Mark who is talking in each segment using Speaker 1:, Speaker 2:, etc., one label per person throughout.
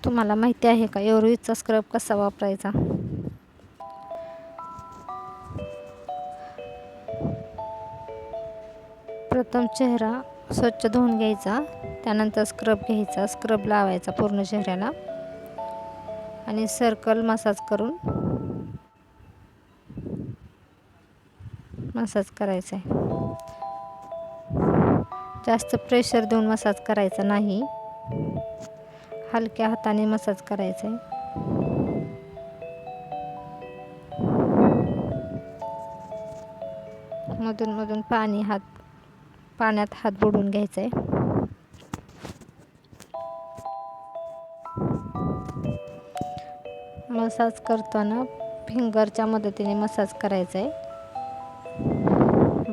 Speaker 1: तुम्हाला माहिती आहे का एव्हरेस्टचा स्क्रब कसा वापरायचा? प्रथम चेहरा स्वच्छ धुवून घ्यायचा, त्यानंतर स्क्रब घ्यायचा, स्क्रब लावायचा पूर्ण चेहऱ्याला आणि सर्कल मसाज करायचा आहे. जास्त प्रेशर देऊन मसाज करायचा नाही, हलक्या हाताने मसाज करायचा आहे. मधून मधून पाण्यात हात बुडवून घ्यायचा आहे. मसाज करताना फिंगरच्या मदतीने मसाज करायचा आहे,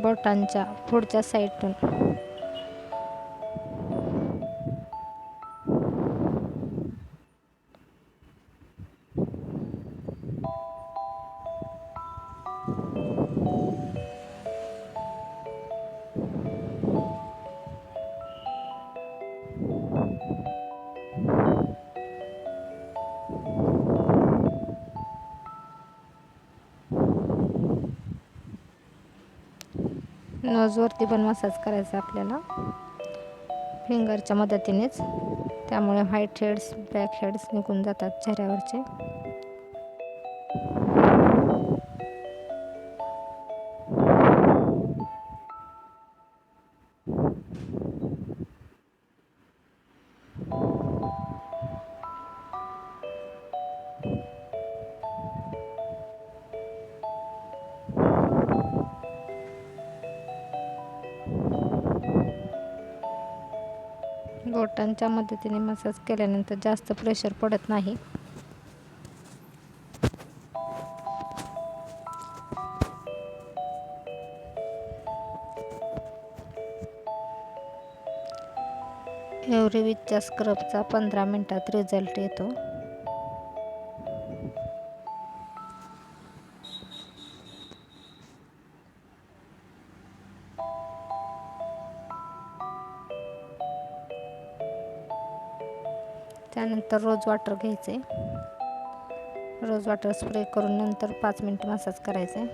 Speaker 1: बोटांच्या पुढच्या साईडून. नोजवरती पण मसाज करायचा आपल्याला फिंगरच्या मदतीनेच, त्यामुळे व्हाईट हेड्स ब्लॅक हेड्स निघून जातात चेहऱ्यावरचे. बोटांच्या मदतीने मसाज केल्यानंतर जास्त प्रेशर पडत नाही. एव्हरेस्टच्या स्क्रबचा 15 मिनिटात रिझल्ट येतो. त्यानंतर रोज वॉटर घ्यायचे, रोज वॉटर स्प्रे करून नंतर 5 मिनिट मसाज करायचे.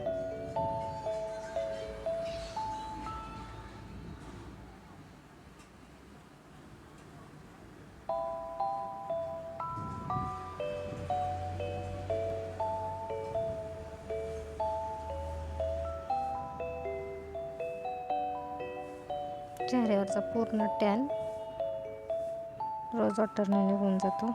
Speaker 1: चेहऱ्यावरचा पूर्ण टॅन रोज वॉटरने निघून जातो.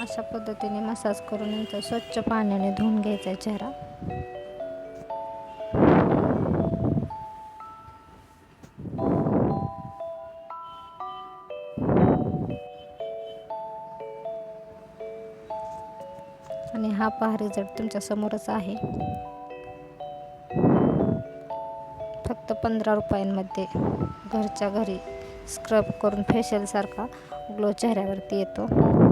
Speaker 1: अशा पद्धतीने मसाज करून नंतर स्वच्छ पाण्याने धुवून घ्यायचा चेहरा. आणि हा पहा रिझल्ट तुमच्या समोरच आहे. फक्त 15 रुपयांमध्ये घरच्या घरी स्क्रब करून फेशियलसारखा ग्लो चेहऱ्यावरती येतो.